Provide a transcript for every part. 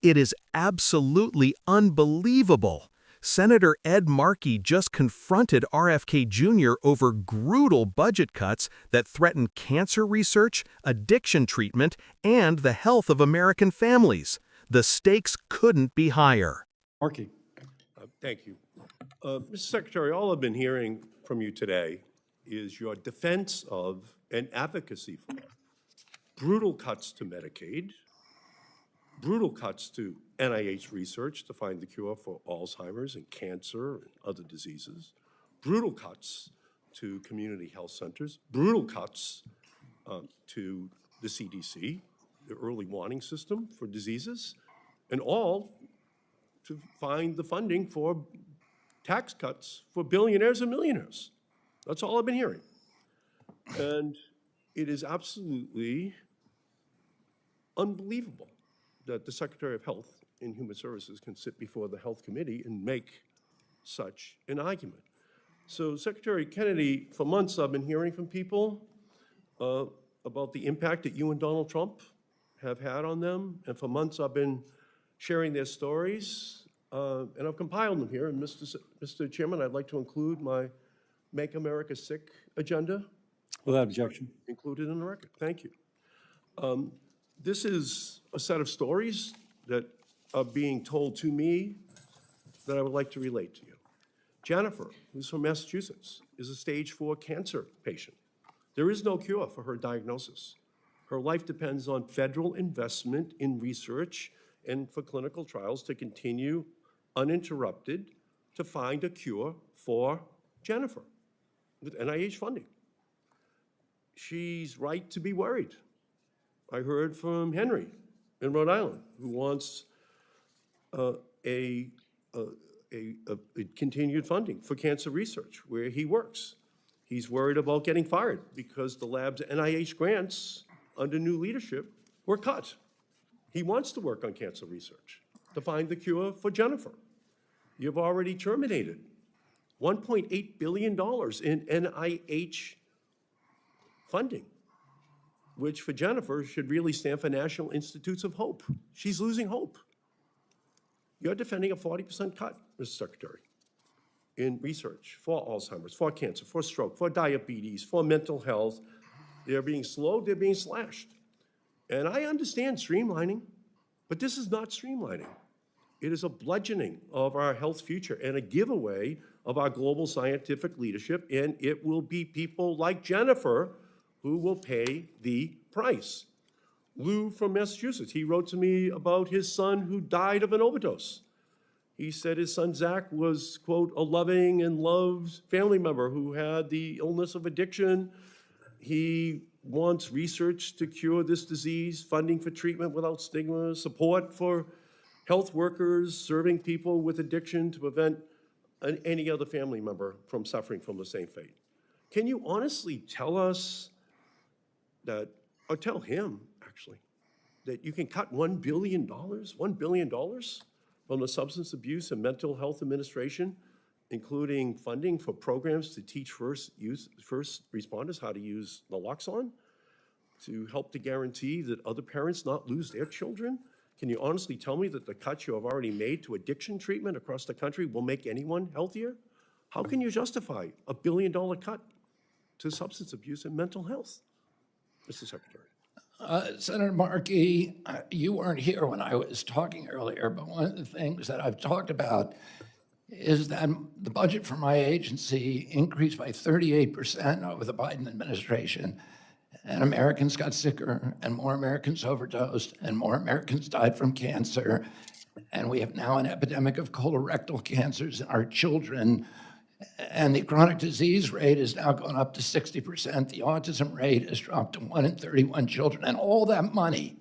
It is absolutely unbelievable. Senator Ed Markey just confronted RFK Jr. over brutal budget cuts that threaten cancer research, addiction treatment, and the health of American families. The stakes couldn't be higher. Markey. Thank you. Mr. Secretary, all I've been hearing from you today is your defense of and advocacy for brutal cuts to Medicaid, brutal cuts to NIH research to find the cure for Alzheimer's and cancer and other diseases, brutal cuts to community health centers, brutal cuts to the CDC, the early warning system for diseases, and all to find the funding for tax cuts for billionaires and millionaires. That's all I've been hearing. And it is absolutely unbelievable that the Secretary of Health and Human Services can sit before the Health Committee and make such an argument. So Secretary Kennedy, for months I've been hearing from people about the impact that you and Donald Trump have had on them. And for months I've been sharing their stories, and I've compiled them here. And Mr. Chairman, I'd like to include my Make America Sick agenda. Without objection. Included in the record. Thank you. This is a set of stories that are being told to me that I would like to relate to you. Jennifer, who's from Massachusetts, is a stage 4 cancer patient. There is no cure for her diagnosis. Her life depends on federal investment in research and for clinical trials to continue uninterrupted to find a cure for Jennifer with NIH funding. She's right to be worried. I heard from Henry in Rhode Island, who wants a continued funding for cancer research where he works. He's worried about getting fired because the lab's NIH grants under new leadership were cut. He wants to work on cancer research to find the cure for Jennifer. You've already terminated $1.8 billion in NIH funding, which for Jennifer should really stand for National Institutes of Hope. She's losing hope. You're defending a 40% cut, Mr. Secretary, in research for Alzheimer's, for cancer, for stroke, for diabetes, for mental health. They're being slowed, they're being slashed. And I understand streamlining, but this is not streamlining. It is a bludgeoning of our health future and a giveaway of our global scientific leadership, and it will be people like Jennifer who will pay the price. Lou from Massachusetts, he wrote to me about his son who died of an overdose. He said his son Zach was, quote, a loving and loved family member who had the illness of addiction. He wants research to cure this disease, funding for treatment without stigma, support for health workers serving people with addiction to prevent any other family member from suffering from the same fate. Can you honestly tell us that, or tell him actually, that you can cut $1 billion from the Substance Abuse and Mental Health Administration, including funding for programs to teach first responders how to use naloxone, to help to guarantee that other parents not lose their children? Can you honestly tell me that the cuts you have already made to addiction treatment across the country will make anyone healthier? How can you justify a $1 billion cut to substance abuse and mental health, Mr. Secretary? Senator Markey, you weren't here when I was talking earlier, but one of the things that I've talked about is that the budget for my agency increased by 38% over the Biden administration, and Americans got sicker, and more Americans overdosed, and more Americans died from cancer, and we have now an epidemic of colorectal cancers in our children, and the chronic disease rate has now gone up to 60%. The autism rate has dropped to 1 in 31 children, and all that money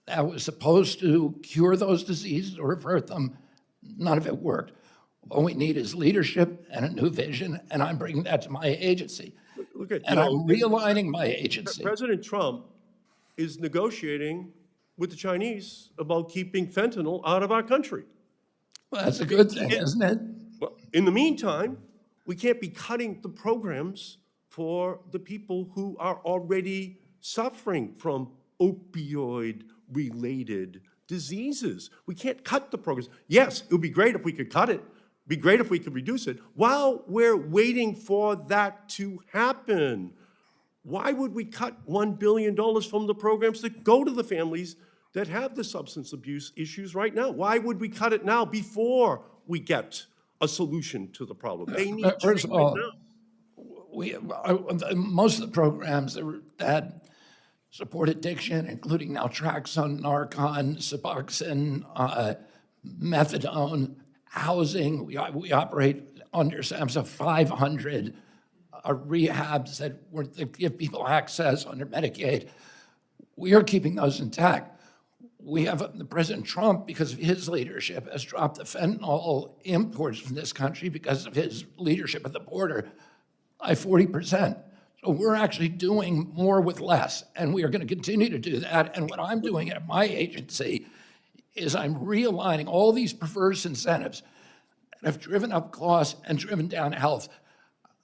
that was supposed to cure those diseases or avert them, none of it worked. All we need is leadership and a new vision, and I'm bringing that to my agency. And I'm realigning my agency. President Trump is negotiating with the Chinese about keeping fentanyl out of our country. Well, that's a good thing, isn't it? Well, in the meantime, we can't be cutting the programs for the people who are already suffering from opioid-related diseases. We can't cut the programs. Yes, it would be great if we could cut it. It'd be great if we could reduce it. While we're waiting for that to happen, why would we cut $1 billion from the programs that go to the families that have the substance abuse issues right now? Why would we cut it now before we get a solution to the problem? They need First of all, now. most of the programs that support addiction, including naltrexone, Narcan, Suboxone, methadone, housing, we operate under SAMHSA 500 rehabs that give people access under Medicaid. We are keeping those intact. We have President Trump, because of his leadership, has dropped the fentanyl imports from this country because of his leadership at the border by 40%. So we're actually doing more with less, and we are going to continue to do that. And what I'm doing at my agency is I'm realigning all these perverse incentives that have driven up costs and driven down health.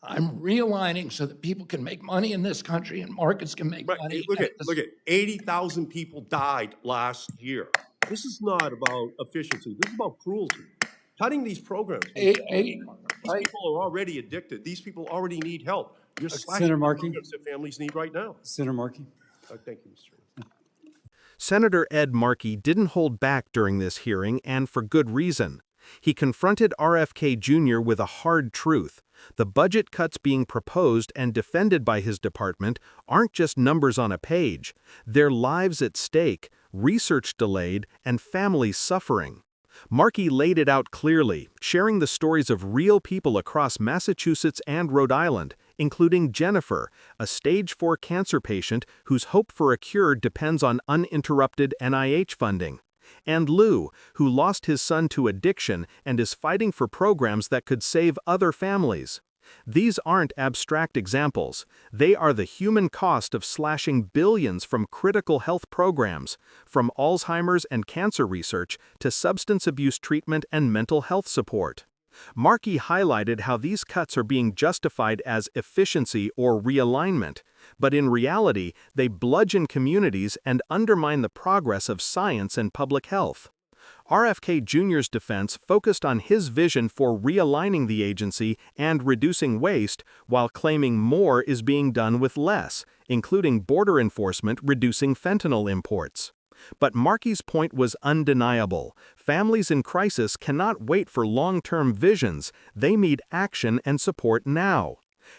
I'm realigning so that people can make money in this country and markets can make money. Look at 80,000 people died last year. This is not about efficiency. This is about cruelty. Cutting these programs. These people are already addicted. These people already need help. You're slashing Senator the Markey. programs that families need right now. Senator Markey. Thank you, Mr. Chairman. Senator Ed Markey didn't hold back during this hearing, and for good reason. He confronted RFK Jr. with a hard truth. The budget cuts being proposed and defended by his department aren't just numbers on a page. They're lives at stake, research delayed, and families suffering. Markey laid it out clearly, sharing the stories of real people across Massachusetts and Rhode Island, including Jennifer, a stage 4 cancer patient whose hope for a cure depends on uninterrupted NIH funding, and Lou, who lost his son to addiction and is fighting for programs that could save other families. These aren't abstract examples. They are the human cost of slashing billions from critical health programs, from Alzheimer's and cancer research to substance abuse treatment and mental health support. Markey highlighted how these cuts are being justified as efficiency or realignment, but in reality, they bludgeon communities and undermine the progress of science and public health. RFK Jr.'s defense focused on his vision for realigning the agency and reducing waste, while claiming more is being done with less, including border enforcement reducing fentanyl imports. But Markey's point was undeniable. Families in crisis cannot wait for long-term visions. They need action and support now.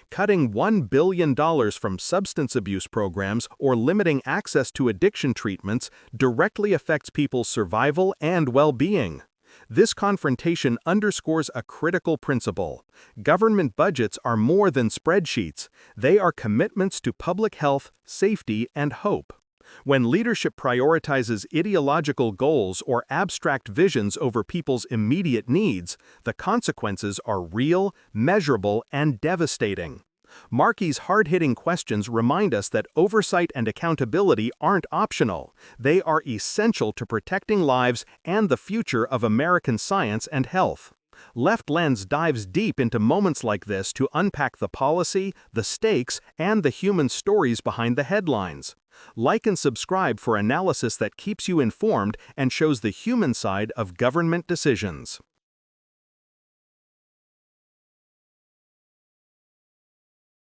Cutting $1 billion from substance abuse programs or limiting access to addiction treatments directly affects people's survival and well-being. This confrontation underscores a critical principle. Government budgets are more than spreadsheets. They are commitments to public health, safety, and hope. When leadership prioritizes ideological goals or abstract visions over people's immediate needs, the consequences are real, measurable, and devastating. Markey's hard-hitting questions remind us that oversight and accountability aren't optional. They are essential to protecting lives and the future of American science and health. Left Lens dives deep into moments like this to unpack the policy, the stakes, and the human stories behind the headlines. Like and subscribe for analysis that keeps you informed and shows the human side of government decisions.